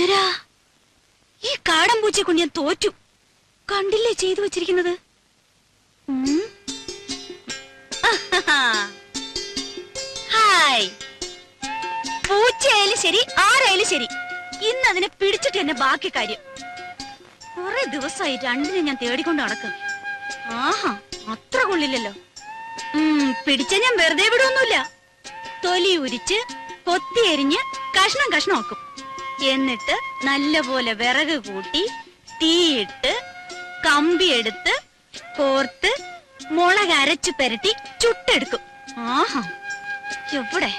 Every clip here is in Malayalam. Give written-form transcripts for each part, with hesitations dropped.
ഈശ്വരാ, ഈ കാടൻ പൂച്ചയെ കൊണ്ട് ഞാൻ തോറ്റു. കണ്ടില്ലേ ചെയ്തു വെച്ചിരിക്കുന്നത്? ഹായ്. പൂച്ചയായാലും ശരി, ആരായാലും ശരി, ഇന്ന് അതിനെ പിടിച്ചിട്ട് തന്നെ ബാക്കി കാര്യം. കുറെ ദിവസമായി രണ്ടിനെ ഞാൻ തേടിക്കൊണ്ട് നടക്കും. ആഹാ, അത്ര കൊള്ളില്ലല്ലോ. പിടിച്ച ഞാൻ വെറുതെ വിടുവൊന്നുമില്ല. തൊലി ഉരിച്ച് കൊത്തി എരിഞ്ഞ് കഷ്ണം കഷ്ണമാക്കും. എന്നിട്ട് നല്ലപോലെ വിറക് കൂട്ടി തീയിട്ട് കമ്പിയെടുത്ത് കോർത്ത് മുളക് അരച്ചു പെരട്ടി ചുട്ടെടുക്കും. ആഹാ, എവിടെ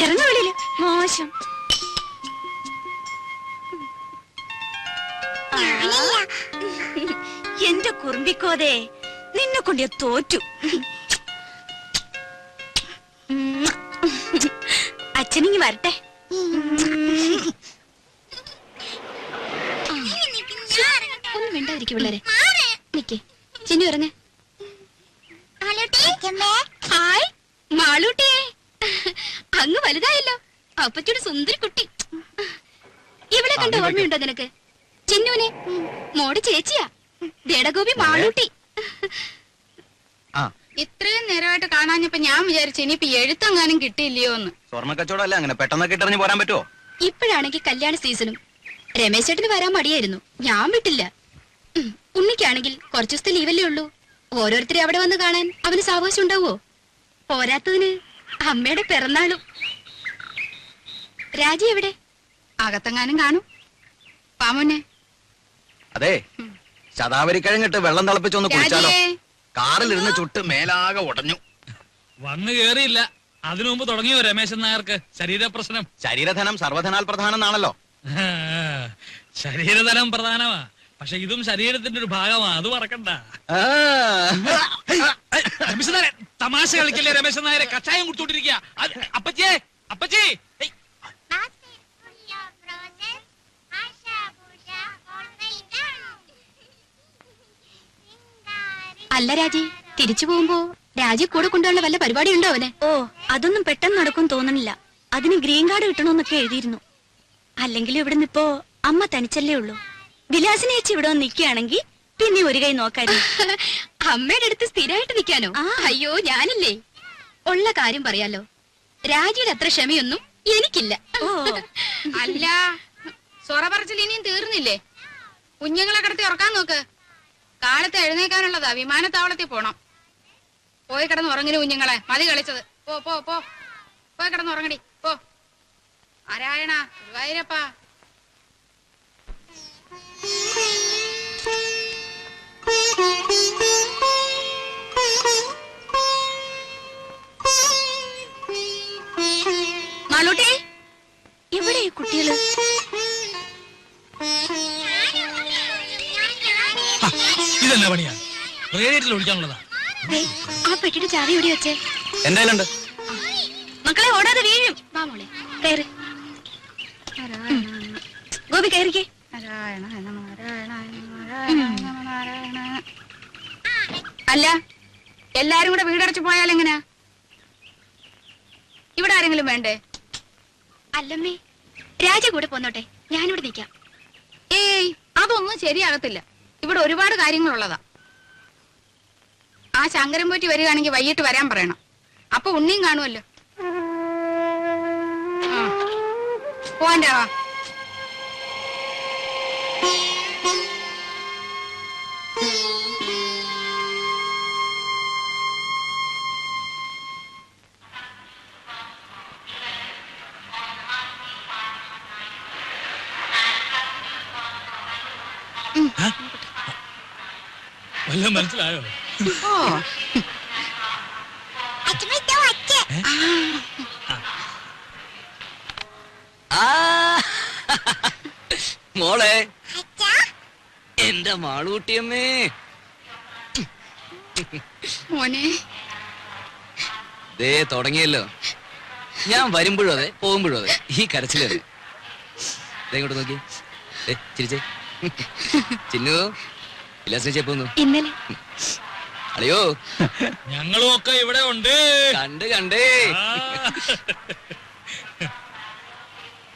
ഇറങ്ങ വെളിയില്, മോശം. എന്റെ കുറുമ്പിക്കോതേ, നിന്നെ കൊണ്ട് ഞാൻ തോറ്റു. അച്ഛനിങ്ങി വരട്ടെ. ഒന്നും വേണ്ടായിരിക്കും പിള്ളേരെ. നിക്കേ ചിന്നു ഇറങ്ങ. ഹായ് മാളൂട്ടിയെ, അങ്ങ് വലുതായല്ലോ. അപ്പച്ചോട് സുന്ദരി കുട്ടി. ഇവിടെ കണ്ട ഓർമ്മയുണ്ടോ നിനക്ക്? ചിന്നുവിനെ മോടെ ചേച്ചിയാ, ദേടഗോപി മാളൂട്ടി. ഇത്രയും നേരമായിട്ട് കാണാഞ്ഞപ്പോ ഞാൻ വിചാരിച്ചു ഇനിയിപ്പോ എഴുത്തെങ്ങാനും കിട്ടിയില്ലയോ എന്ന്. സ്വർണ്ണ കച്ചവടമല്ലേ, അങ്ങനെ പെട്ടെന്ന് കിട്ടറിഞ്ഞ് പോരാൻ പറ്റുമോ? ഇപ്പോഴാണെങ്കിൽ കല്യാണ സീസണും. രമേശ് ചേട്ടന് വരാൻ മടിയായിരുന്നു, ഞാൻ വിട്ടില്ല. ഉണ്ണിക്കാണെങ്കിൽ കുറച്ചു ദിവസത്തെ ലീവല്ലേ ഉള്ളൂ. ഓരോരുത്തരെ അവിടെ വന്ന് കാണാൻ അവന് സാവകാശം ഉണ്ടാവോ? പോരാത്തതിന് അമ്മയുടെ പിറന്നാളും. രാജി എവിടെ? അകത്തെങ്ങാനും കാണും. പാമോനെ, അതെ, ശതാവരി കഴിഞ്ഞിട്ട് വെള്ളം തിളപ്പിച്ചൊന്ന് കുടിച്ചാലോ? കാറിലിരുന്ന് ചുട്ട് മേലാകെ ഉടഞ്ഞു. വന്നു കേറിയില്ല, അതിനു മുമ്പ് തുടങ്ങിയോ രമേശൻ നായർക്ക് ശരീരപ്രശ്നം? ശരീരധനം സർവധനാൽ പ്രധാനം എന്നാണല്ലോ. ശരീരധനം പ്രധാനമാ, പക്ഷെ ഇതും ശരീരത്തിന്റെ ഒരു ഭാഗമാ, അത് മറക്കണ്ട. തമാശ കളിക്കല്ലേ രമേശൻ നായരെ? കഷായം കുടിച്ചോണ്ടിരിക്കുക. അപ്പച്ചേ, അപ്പച്ചേ. അല്ല രാജി, തിരിച്ചു പോകുമ്പോ രാജി കൂടെ കൊണ്ടുള്ള വല്ല പരിപാടി ഉണ്ടോ അവന്? ഓ, അതൊന്നും പെട്ടെന്ന് നടക്കും തോന്നണില്ല. അതിന് ഗ്രീൻ കാർഡ് കിട്ടണമെന്നൊക്കെ എഴുതിയിരുന്നു. അല്ലെങ്കിൽ ഇവിടുന്ന് ഇപ്പോ അമ്മ തനിച്ചല്ലേ ഉള്ളൂ. വിലാസിനെ ചേച്ചി ഇവിടെ വന്ന് നിൽക്കുകയാണെങ്കിൽ പിന്നെ ഒരു കൈ നോക്കായിരുന്നു. അമ്മയുടെ അടുത്ത് സ്ഥിരമായിട്ട് നിൽക്കാനോ? അയ്യോ, ഞാനില്ലേ. ഉള്ള കാര്യം പറയാലോ, രാജിയുടെ അത്ര ക്ഷമയൊന്നും എനിക്കില്ല. ഓ, അല്ല, സൊറ പറച്ചിൽ ഇനിയും തീർന്നില്ലേ? കുഞ്ഞുങ്ങളെ കിടത്തി ഉറക്കാൻ നോക്ക്. കാലത്ത് എഴുന്നേക്കാനുള്ളതാ, വിമാനത്താവളത്തിൽ പോണം. പോയി കിടന്ന് ഉറങ്ങിന് കുഞ്ഞുങ്ങളെ, മതി കളിച്ചത്. പോ പോ പോ, പോയി കിടന്ന് ഉറങ്ങടി, പോ. നാരായണ ഗുരുവായൂരപ്പാ. മാളൂട്ടി, എവിടെ ഈ കുട്ടികള്? ഇതെന്നാ പണിയാ? റേഡിയേറ്ററിൽ ഒഴിക്കാനുള്ളതാ. ആ പെട്ടിയുടെ ചാവി എവിടെ വെച്ചേ? എന്തായാലും മക്കളെ ഓടാതെ വീഴും. വാ മോളെ, കയറി. ഗോപി കയറിക്കേ. അല്ല, എല്ലാരും കൂടെ വീടടച്ചു പോയാലെങ്ങനാ? ഇവിടെ ആരെങ്കിലും വേണ്ടേ? അല്ലമ്മേ, രാജ കൂടെ പോന്നോട്ടെ, ഞാനിവിടെ നിൽക്കാം. ഏയ്, അതൊന്നും ശരിയാകത്തില്ല. ഇവിടെ ഒരുപാട് കാര്യങ്ങളുള്ളതാ. ആ ശങ്കരൻ പോറ്റി വരികയാണെങ്കിൽ വൈകിട്ട് വരാൻ പറയണം. അപ്പൊ ഉണ്ണിയും കാണുമല്ലോ. പോവാൻ്റെ വാ. വല്ലതും മനസ്സിലായോ? മോളെ, എന്റെ മാളൂട്ടിയമ്മേ. മോനെ, ദേ തുടങ്ങിയല്ലോ. ഞാൻ വരുമ്പോഴും അതെ, പോകുമ്പോഴും അതെ, ഈ കരച്ചിലല്ലേ. ഇങ്ങോട്ട് നോക്കി, ചിരിച്ചേ. ചിന്നു വിലാസിനെ പോന്നു. ഇന്നലെ അളിയോ ഞങ്ങളും ഒക്കെ ഇവിടെ ഉണ്ട്. കണ്ടേ ആ.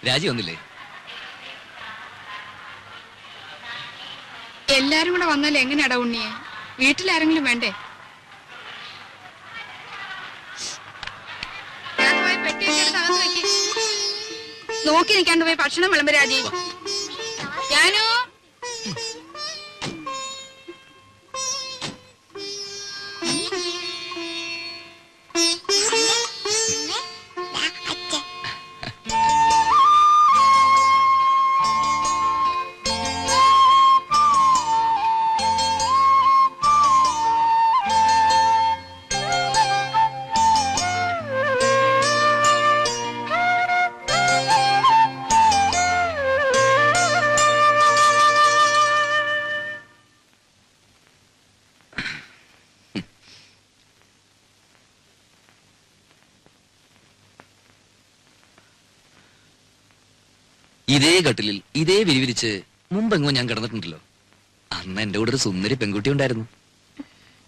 രാജി വന്നില്ലേ? എല്ലാരും കൂടെ വന്നാൽ എങ്ങനെയാടാ ഉണ്ണിയെ? വീട്ടിലാരെങ്കിലും വേണ്ടേ? ഞാൻ പോയി പെട്ടിയൊക്കെ എടുത്ത് അകത്ത് വെക്ക്. നോക്കി നിൽക്കാണ്ട് പോയി ഭക്ഷണം വിളമ്പ് രാജി. ഞാനോ ഇതേ കട്ടിലിൽ ഇതേ വിരിവിരിച്ച് മുമ്പെങ്ങോ ഞാൻ കിടന്നിട്ടുണ്ടല്ലോ. അന്ന് എന്റെ കൂടെ ഒരു സുന്ദരി പെൺകുട്ടി ഉണ്ടായിരുന്നു.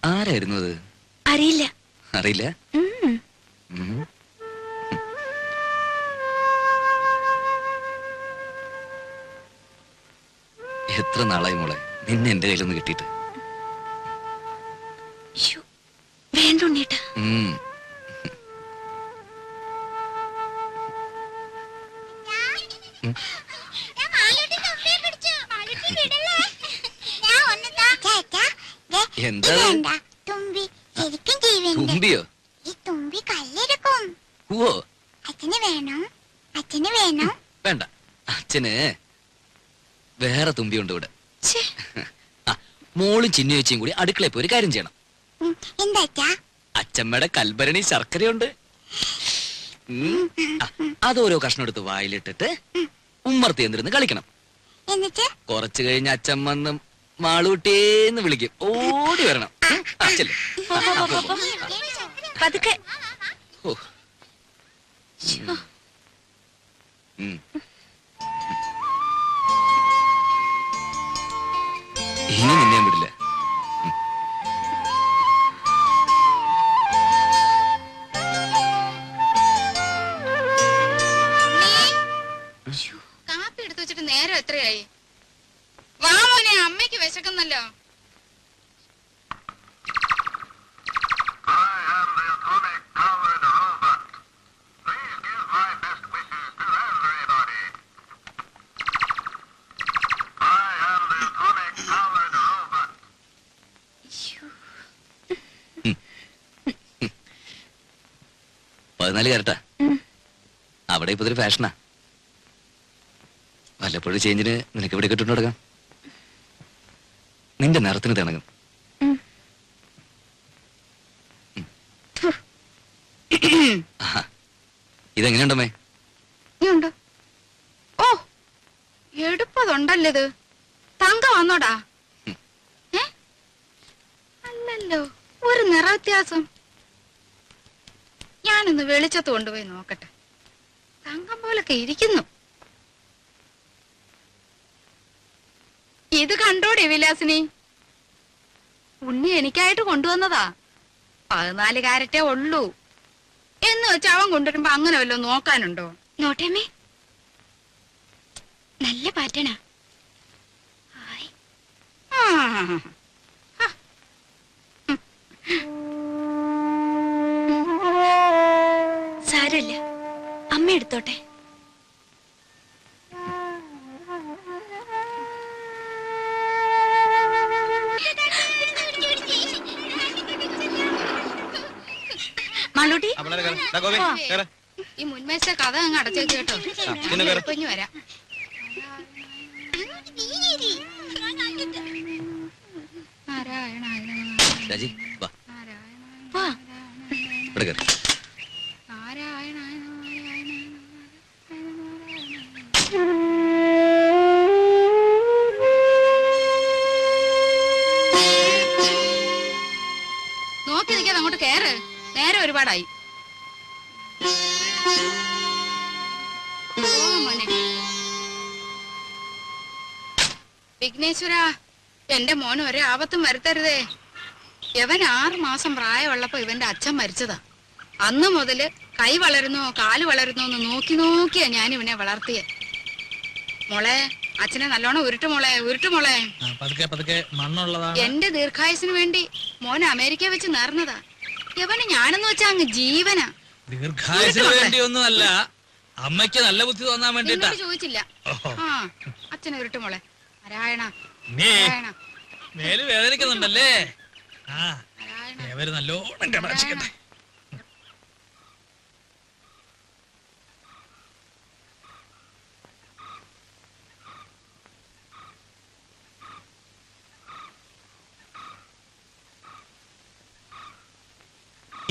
ആരായിരുന്നു അത്? അറിയില്ല. അറിയില്ല. ഉം. ഉം. എത്ര നാളായി മോളെ നിന്നെ എന്റെ കയ്യിലൊന്ന് കിട്ടിയിട്ട്. ശ്ശോ, വേണ്ട ഉണ്ണീട്ടാ. ഉം. ഉം. എന്താ തുമ്പി ശരിക്കും ജീവനുണ്ട്. തുമ്പിയോ? ഈ തുമ്പി കല്ലെടുക്കും. ഓ അച്ഛന് വേണം, അച്ഛന് വേണം. വേണ്ട, അച്ഛന് വേറെ തുമ്പിയുണ്ട് ഇവിടെ. ഛേ, ആ, മോളും ചിന്നു ചേച്ചിയും കൂടി അടുക്കളയിൽ പോയി ഒരു കാര്യം ചെയ്യണം. എന്താ അച്ഛാ? അച്ഛമ്മയുടെ കൽഭരണി ശർക്കരയുണ്ട്. ഉം. ആ, അതോരോ കഷ്ണം എടുത്ത് വായിലിട്ടിട്ട് ഉമ്മർത്തി എന്തിരുന്ന് കളിക്കണം. എന്നിട്ട് കുറച്ചു കഴിഞ്ഞ് അച്ഛൻ വന്ന് മാളൂട്ടേന്ന് വിളിക്കും. ഓടി വരണം. അച്ഛല്ലേ? പതുക്കെ. ഓ. ഉം. ഇനി നിന്നെ ഞാൻ വിടില്ല. കാപ്പി എടുത്തു വെച്ചിട്ട് നേരം എത്രയായി? വാ മോനെ, അമ്മയ്ക്ക് വിശക്കുന്നല്ലോ. പതിനാല് കരട്ടാ. അവിടെ ഇപ്പൊ ഇതൊരു ഫാഷനാ. വല്ലപ്പോഴും ചേഞ്ചിന് നിനക്ക് ഇവിടെ കിട്ടുന്നു തുടങ്ങാം. നിന്റെ നിറത്തിന് തിണങ്ങും. ആഹാ. ഇതെങ്ങനെയുണ്ടമ്മേ? ഉണ്ട്. ഓ, എടുപ്പതുണ്ടല്ലോ ഇത്. തങ്ക വന്നോടാ? ഏ? അല്ലല്ലോ, ഒരു നിറ വ്യത്യാസം. ഞാനൊന്ന് വെളിച്ചത്ത് കൊണ്ടുപോയി നോക്കട്ടെ. തങ്കം പോലൊക്കെ ഇരിക്കുന്നു. ഇത് കണ്ടോടെ വിലാസിനി? ഉണ്ണി എനിക്കായിട്ട് കൊണ്ടുവന്നതാ. 14 കാരറ്റേ ഉള്ളൂ എന്ന് വെച്ച് അവൻ കൊണ്ടുവരുമ്പോ അങ്ങനെ വല്ലതും നോക്കാനുണ്ടോ? നോട്ടേമ്മേ, നല്ല പാറ്റേണാ. ആ. സാരമില്ല, അമ്മ എടുത്തോട്ടെ. മാളൂട്ടി, ഈ മുൻവശത്തെ കഥ അങ്ങ് അടച്ചേക്ക് കേട്ടോ. കുഞ്ഞു വരാം. രാജി വാ, വാ. ഇവിടെ കയറി. നോക്കി നിൽക്കാതെ അങ്ങോട്ട് കേറ്. നേരെ ഒരുപാടായി. വിഘ്നേശ്വര, എന്റെ മോന് ഒരേ ആപത്തും വരുത്തരുതേ. ഇവൻ 6 മാസം പ്രായമുള്ളപ്പോ ഇവന്റെ അച്ഛൻ മരിച്ചതാ. അന്ന് മുതല് കൈ വളരുന്നോ കാല് വളരുന്നോ എന്ന് നോക്കി നോക്കിയാ ഞാൻ ഇവനെ വളർത്തിയെ. മോളെ അച്ഛനെ നല്ലോണം ഉരുട്ടു മോളെ. പതുക്കെ പതുക്കെ മണ്ണുള്ളതാണ്. എന്റെ ദീർഘായുസിന് വേണ്ടി മോൻ അമേരിക്ക വെച്ച് നേർന്നതാ. ഇവന് ഞാനെന്ന് വെച്ചാ അങ്ങ് ജീവനാ. ദീർഘായുസിന് വേണ്ടിയൊന്നും അല്ല, അമ്മയ്ക്ക് നല്ല ബുദ്ധി തോന്നാൻ വേണ്ടിട്ടാ. നിന്നോട് ചോദിച്ചില്ല. ആ അച്ഛനെ ഉരുട്ടു മോളെ. നാരായണ നീ നാരായണ മേല് വേദനിക്കുന്നുണ്ടല്ലേ? ആ നാരായണ. അവര് നല്ലോണം രക്ഷിക്കട്ടെ.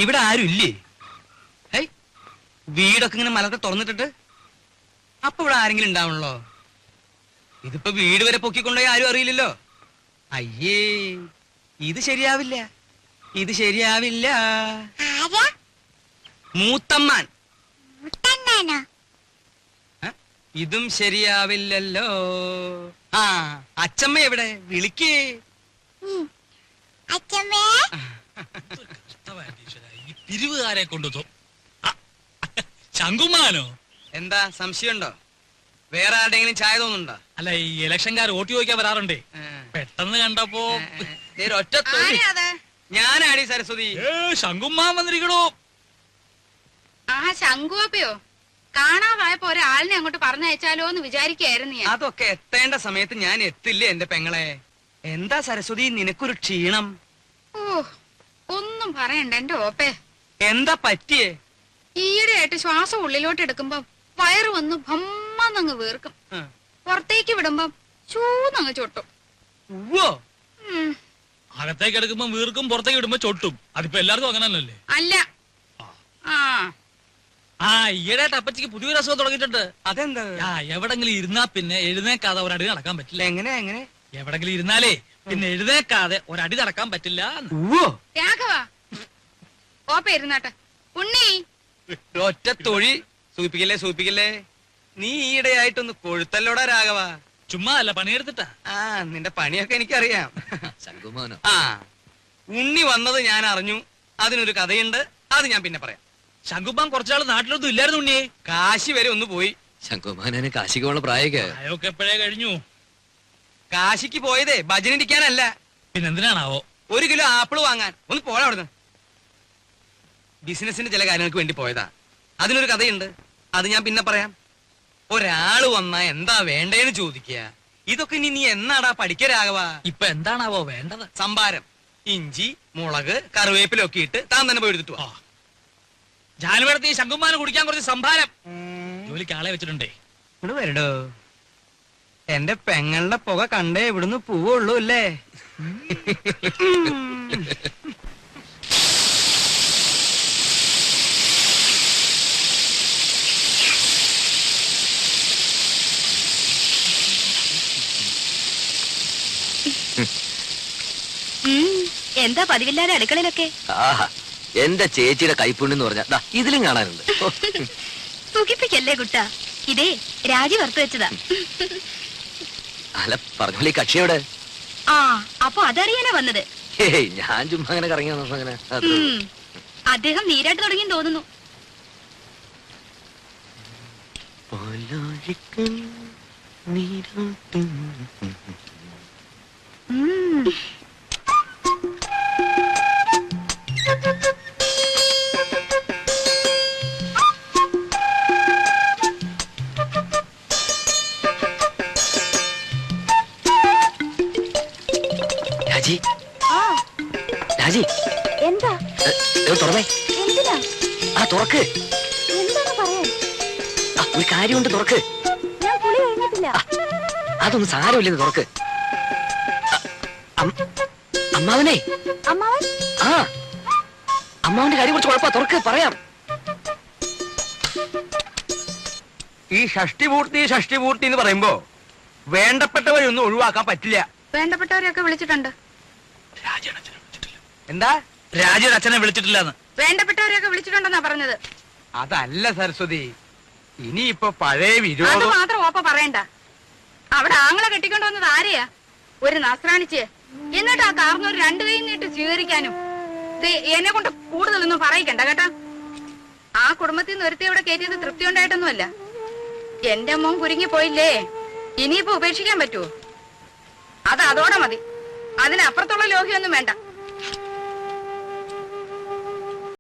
ഇവിടെ ആരും ഇല്ലേ? ഹേയ്, വീടൊക്കെ ഇങ്ങനെ മലത്തെ തുറന്നിട്ടിട്ട് അപ്പൊ ഇവിടെ ആരെങ്കിലും ഉണ്ടാവണല്ലോ. ഇതിപ്പോ വീട് വരെ പൊക്കിക്കൊണ്ടുപോയി ആരും അറിയില്ലല്ലോ. അയ്യേ, ഇത് ശരിയാവില്ല. ആരാ? മൂത്തമ്മാൻ. മുത്തണ്ണാനോ? ഇതും ശരിയാവില്ലല്ലോ. ആ, അച്ചമ്മ എവിടെ? വിളിക്കേ. അച്ഛമ്മേ. ഈ പിരിവുകാരെ കൊണ്ടു ശങ്കുമാനോ? എന്താ സംശയമുണ്ടോ? വേറെ ആരുടെങ്കിലും ചായ തോന്നുന്നുണ്ടോ? അല്ല, ഈ ഇലക്ഷൻകാർ വോട്ട് ചോദിക്കാൻ വരാറുണ്ടേ. പെട്ടെന്ന് കണ്ടപ്പോ ഒറ്റ ആരാ അത്? ഞാനാടി സരസ്വതി. ശങ്കുമാൻ വന്നിരിക്കണോ? ആ ശങ്കുവപ്പയോ? കാണാതായപ്പോ ഒരാളിനെ അങ്ങോട്ട് പറഞ്ഞയച്ചാലോ എന്ന് വിചാരിക്കായിരുന്നു ഞാൻ. അതൊക്കെ എത്തേണ്ട സമയത്ത് ഞാൻ എത്തില്ലേ എന്റെ പെങ്ങളെ. എന്താ സരസ്വതി നിനക്കൊരു ക്ഷീണം? ഓ ഒന്നും പറയണ്ട എന്റെ ഓപ്പേ. എന്താ പറ്റിയേ? ഈയിടെയായിട്ട് ശ്വാസം ഉള്ളിലോട്ട് എടുക്കുമ്പോ വയറ് വന്ന് ഭമ്മന്നങ്ങ് വീർക്കും. പുറത്തേക്ക് വിടുമ്പം ചൂന്നങ്ങ് ചൊട്ടും. ഉവ്വോ. അകത്തേക്ക് എടുക്കുമ്പോ വീർക്കും, പുറത്തേക്ക് ഇടുമ്പോ ചൊട്ടും. അതിപ്പോ എല്ലാവർക്കും അങ്ങനെ തന്നെയല്ലേ? അല്ല. ഈയിടെയായിട്ട് അപ്പച്ചിക്ക് പുതിയൊരു അസുഖം തുടങ്ങിയിട്ടുണ്ട്. അതെന്താ? എവിടെങ്കിലും ഇരുന്നാ പിന്നെ എഴുന്നേക്കാതെ ഒരടി നടക്കാൻ പറ്റില്ല. എങ്ങനെ? എവിടെങ്കിലും ഇരുന്നാലേ പിന്നെ എഴുന്നേക്കാതെ ഒരടി നടക്കാൻ പറ്റില്ല. ഉവ്വോ. രാഘവ ഓപ്പ ഇരുന്നാട്ടെ. ഉണ്ണി ഒറ്റ തൊഴി. സൂപ്പിക്കല്ലേ. നീ ഈയിടെയായിട്ടൊന്ന് കൊഴുത്തല്ലോടാ രാഘവ. ചുമ്മാ അല്ല, പണിയെടുത്തിട്ടാ. ആ, നിന്റെ പണിയൊക്കെ എനിക്കറിയാം. ശങ്കുമാനോ? ആ, ഉണ്ണി വന്നത് ഞാൻ അറിഞ്ഞു. അതിനൊരു കഥയുണ്ട്, അത് ഞാൻ പിന്നെ പറയാം. ശങ്കുമാൻ കുറച്ചാള് നാട്ടിലൊന്നും ഇല്ലായിരുന്നു ഉണ്ണിയെ. കാശി വരെ ഒന്ന് പോയി. ശങ്കുമാനെ കാശിക്കുള്ള പ്രായമൊക്കെ അതൊക്കെ എപ്പോഴേ കഴിഞ്ഞു. കാശിക്ക് പോയതേ ഭജനിരിക്കാനല്ല, പിന്നെന്തിനാണാവോ? 1 കിലോ ആപ്പിൾ വാങ്ങാൻ. ഒന്ന് പോടാ അവിടുന്ന്. ബിസിനസിന്റെ ചില കാര്യങ്ങൾക്ക് വേണ്ടി പോയതാ. അതിനൊരു കഥയുണ്ട്, അത് ഞാൻ പിന്നെ പറയാം. ഒരാള് വന്നാ എന്താ വേണ്ടേന്ന് ചോദിക്കുക. ഇതൊക്കെ നീ എന്നാടാ പഠിക്കരാകവ? ഇപ്പൊ എന്താണാവോ വേണ്ടത്? സംഭാരം, ഇഞ്ചി, മുളക്, കറിവേപ്പിലൊക്കെ ഇട്ട് താൻ തന്നെ പോയി എടുത്തിട്ട് വാ. ജാനുവരത്തി ശങ്കുമാന് കുടിക്കാൻ കുറച്ച് സംഭാരം. ജോലിക്ക് ആളെ വെച്ചിട്ടുണ്ടേ. ഇവിടെ വരടോ. എന്റെ പെങ്ങളുടെ പുക കണ്ടേ ഇവിടുന്ന് പോവുള്ളൂ അല്ലേ? എന്താ പതിവില്ലാതെ അടുക്കളയിലൊക്കെ? ആഹാ, എന്റെ ചേച്ചിയുടെ കൈപ്പുണ്യം എന്ന് പറഞ്ഞാ ഇതിലും കാണാനുണ്ട്. സുഖിപ്പിക്കല്ലേ കുട്ട, ഇതേ രാജി വറുത്തു വെച്ചതാ. അല്ല, പറഞ്ഞോളി, കക്ഷിയോടെ? ആ, അപ്പൊ അതറിയാനാ വന്നത്? ഹേയ്, ഞാൻ ചുമ്മാ അങ്ങനെ കറങ്ങി വന്നപ്പോ അങ്ങനെ. അദ്ദേഹം നീരാട്ട് തുടങ്ങി തോന്നുന്നു. രാജി, രാജി, എന്താ? തുറന്നേ. എന്തിനാ? ആ, തുറക്ക്. എന്താണ് പറയാൻ? ഒരു കാര്യമുണ്ട്, തുറക്ക്. ഞാൻ കുളി കഴിഞ്ഞിട്ടില്ല. അതൊന്നും സാരമില്ലെന്ന് തുറക്ക്. അമ്മാവനെ. അമ്മാവൻ? ആ, അമ്മാവന്റെ കാര്യം കുറച്ച് കുഴപ്പ. തുറക്ക്, പറയാം. ഈ ഷഷ്ടിപൂർത്തി എന്ന് പറയുമ്പോ വേണ്ടപ്പെട്ടവരൊന്നും ഒഴിവാക്കാൻ പറ്റില്ല. വേണ്ടപ്പെട്ടവരെയൊക്കെ വിളിച്ചിട്ടുണ്ട്. എന്താ? രാജയുടെ അച്ഛനെ വിളിച്ചിട്ടില്ലെന്ന്. വേണ്ടപ്പെട്ടവരെയൊക്കെ വിളിച്ചിട്ടുണ്ടെന്നാ പറഞ്ഞത്. അതല്ല സരസ്വതി, ഇനിയിപ്പൊ പഴയ അത് വിരോധം. മാത്രം ഓപ്പ പറയണ്ട. അവിടെ ആങ്ങളെ കെട്ടിക്കൊണ്ടുവന്നത് ആരെയാ? ഒരു നസ്രാണിച്ച് എന്നിട്ട് ആ കാർന്നൂർ രണ്ടു കൈ നീട്ട് സ്വീകരിക്കാനും ദേ, എന്നെ കൊണ്ട് കൂടുതലൊന്നും പറയിക്കണ്ട കേട്ടാ. ആ കുടുംബത്തിൽ നിന്ന് ഒരുത്തി ഇവിടെ കയറ്റിയത് തൃപ്തി ഉണ്ടായിട്ടൊന്നുമല്ല. എന്റെ മോൻ കുരുങ്ങി പോയില്ലേ, ഇനിയിപ്പോ ഉപേക്ഷിക്കാൻ പറ്റുമോ? അത് അതോടെ മതി, അതിനപ്പുറത്തുള്ള ലോഹ്യൊന്നും വേണ്ട.